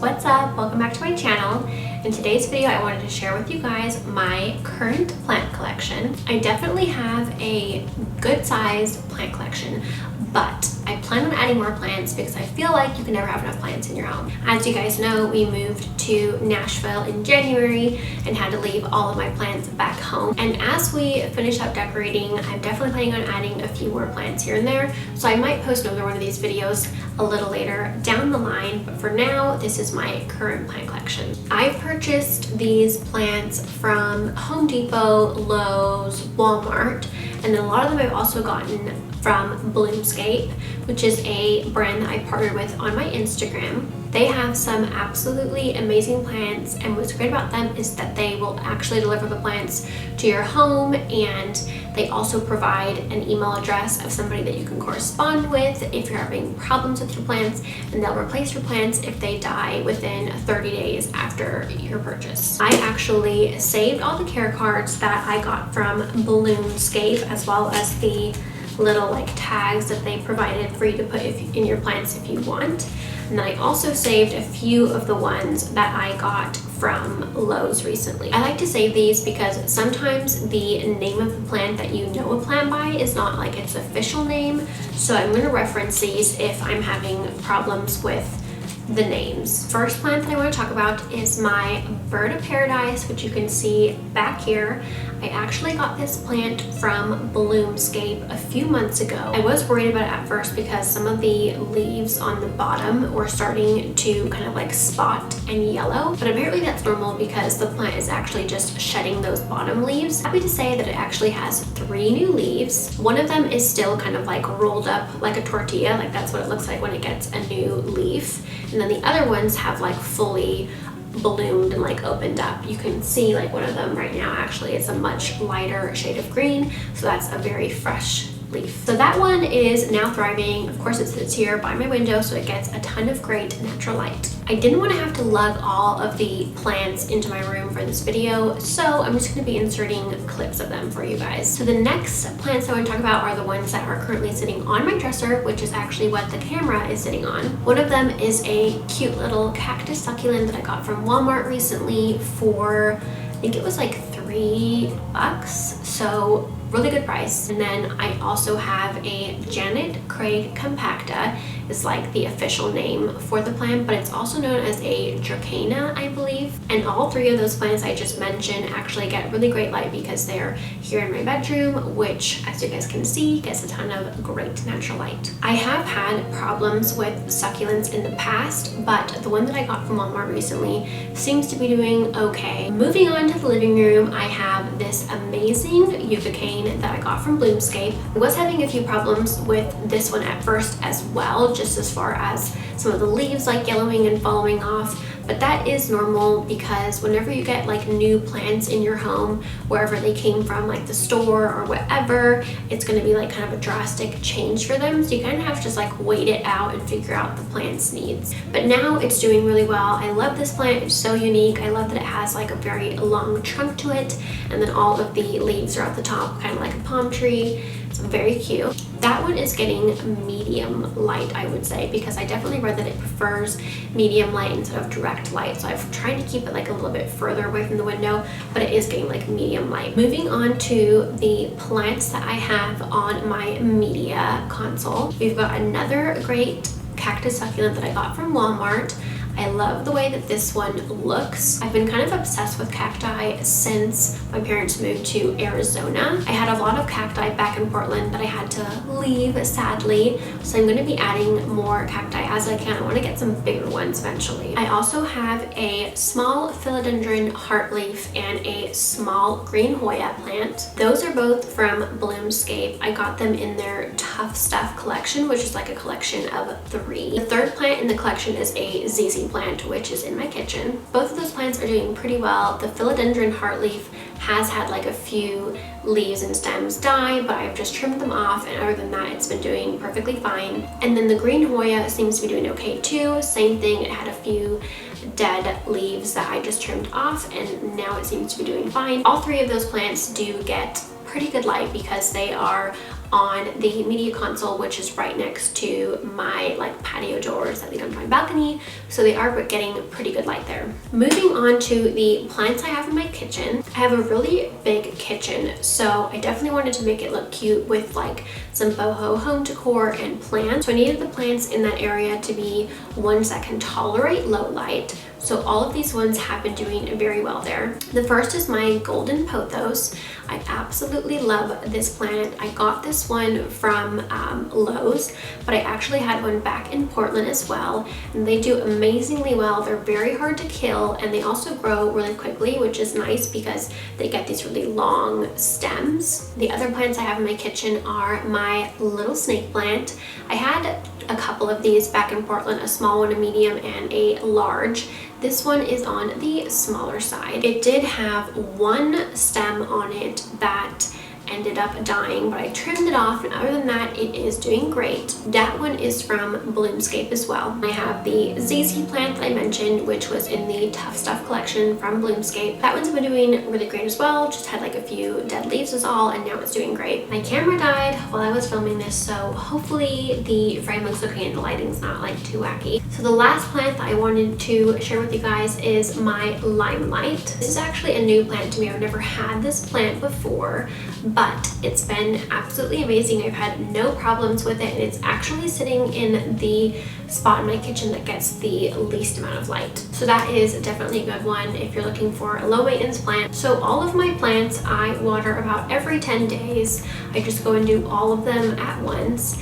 what's up? Welcome back to my channel. In today's video I wanted to share with you guys my current plant collection. I definitely have a good sized plant collection, but I plan on adding more plants because I feel like you can never have enough plants in your home. As you guys know, we moved to Nashville in January and had to leave all of my plants back home. And as we finish up decorating, I'm definitely planning on adding a few more plants here and there. So I might post another one of these videos a little later down the line, but for now, this is my current plant collection. I purchased these plants from Home Depot, Lowe's, Walmart, and then a lot of them I've also gotten from Bloomscape, which is a brand that I partnered with on my Instagram. They have some absolutely amazing plants, and what's great about them is that they will actually deliver the plants to your home, and they also provide an email address of somebody that you can correspond with if you're having problems with your plants, and they'll replace your plants if they die within 30 days after your purchase. I actually saved all the care cards that I got from Bloomscape, as well as the little tags that they provided for you to put in your plants if you want. And then I also saved a few of the ones that I got from Lowe's recently. I like to save these because sometimes the name of the plant that you know a plant by is not like its official name. So I'm going to reference these if I'm having problems with the names. First plant that I want to talk about is my bird of paradise, which you can see back here. I actually got this plant from Bloomscape a few months ago. I was worried about it at first because some of the leaves on the bottom were starting to kind of spot and yellow, but apparently that's normal because the plant is actually just shedding those bottom leaves. Happy to say that it actually has 3 new leaves. One of them is still kind of rolled up like a tortilla, that's what it looks like when it gets a new leaf. And then the other ones have fully bloomed and opened up. You can see one of them right now. Actually, it's a much lighter shade of green, so that's a very fresh leaf. So that one is now thriving. Of course, it sits here by my window, so it gets a ton of great natural light. I didn't want to have to lug all of the plants into my room for this video, so I'm just going to be inserting clips of them for you guys. So the next plants I want to talk about are the ones that are currently sitting on my dresser, which is actually what the camera is sitting on. One of them is a cute little cactus succulent that I got from Walmart recently for, I think it was $3, so really good price. And then I also have a Janet Craig compacta, is the official name for the plant, but it's also known as a Dracaena, I believe. And all 3 of those plants I just mentioned actually get really great light because they're here in my bedroom, which, as you guys can see, gets a ton of great natural light. I have had problems with succulents in the past, but the one that I got from Walmart recently seems to be doing okay. Moving on to the living room, I have this amazing yucca cane that I got from Bloomscape. I was having a few problems with this one at first as well, just as far as some of the leaves yellowing and falling off, but that is normal because whenever you get new plants in your home, wherever they came from, the store or whatever, it's going to be kind of a drastic change for them, so you kind of have to just wait it out and figure out the plant's needs. But now it's doing really well. I love this plant. It's so unique. I love that it has a very long trunk to it, and then all of the leaves are at the top, kind of like a palm tree. It's very cute. That one is getting medium light, I would say, because I definitely read that it prefers medium light instead of direct light. So I've tried to keep it a little bit further away from the window, but it is getting medium light. Moving on to the plants that I have on my media console. We've got another great cactus succulent that I got from Walmart. I love the way that this one looks. I've been kind of obsessed with cacti since my parents moved to Arizona. I had a lot of cacti back in Portland that I had to leave, sadly. So I'm going to be adding more cacti as I can. I want to get some bigger ones eventually. I also have a small philodendron heartleaf and a small green Hoya plant. Those are both from Bloomscape. I got them in their Tough Stuff collection, which is a collection of 3. The third plant in the collection is a Azizi Plant, which is in my kitchen. Both of those plants are doing pretty well. The philodendron heartleaf has had a few leaves and stems die, but I've just trimmed them off, and other than that, it's been doing perfectly fine. And then the green Hoya seems to be doing okay too. Same thing, it had a few dead leaves that I just trimmed off, and now it seems to be doing fine. All 3 of those plants do get pretty good light because they are on the media console, which is right next to my like patio doors that lead onto my balcony, so they are getting pretty good light there. Moving on to the plants I have in my kitchen. I have a really big kitchen, so I definitely wanted to make it look cute with like some boho home decor and plants. So I needed the plants in that area to be ones that can tolerate low light. So all of these ones have been doing very well there. The first is my golden pothos. I absolutely love this plant. I got this one from Lowe's, but I actually had one back in Portland as well. And they do amazingly well. They're very hard to kill, and they also grow really quickly, which is nice because they get these really long stems. The other plants I have in my kitchen are my little snake plant. I had a couple of these back in Portland, a small one, a medium, and a large. This one is on the smaller side. It did have one stem on it that ended up dying, but I trimmed it off, and other than that, it is doing great. That one is from Bloomscape as well. I have the Azizi Plant that I mentioned, which was in the Tough Stuff collection from Bloomscape. That one's been doing really great as well. Just had like a few dead leaves is all, and now it's doing great. My camera died while I was filming this, so hopefully the frame looks okay and the lighting's not like too wacky. So the last plant that I wanted to share with you guys is my Limelight. This is actually a new plant to me. I've never had this plant before, but it's been absolutely amazing. I've had no problems with it, and it's actually sitting in the spot in my kitchen that gets the least amount of light. So that is definitely a good one if you're looking for a low maintenance plant. So all of my plants I water about every 10 days. I just go and do all of them at once.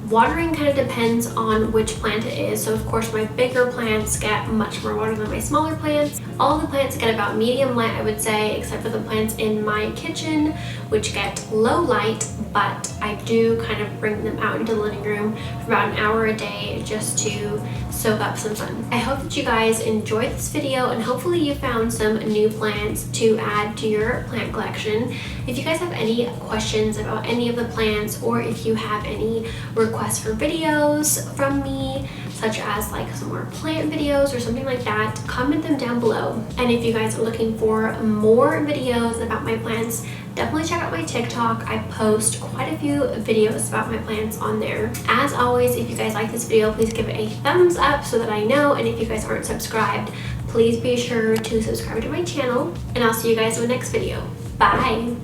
Watering kind of depends on which plant it is. So of course my bigger plants get much more water than my smaller plants. All the plants get about medium light, I would say, except for the plants in my kitchen, which get low light, but I do kind of bring them out into the living room for about an hour a day just to soak up some sun. I hope that you guys enjoyed this video, and hopefully you found some new plants to add to your plant collection. If you guys have any questions about any of the plants, or if you have any requests for videos from me, such as like some more plant videos or something like that, comment them down below. And if you guys are looking for more videos about my plants, definitely check out my TikTok. I post quite a few videos about my plants on there. As always, if you guys like this video, please give it a thumbs up so that I know. And if you guys aren't subscribed, please be sure to subscribe to my channel. And I'll see you guys in the next video. Bye!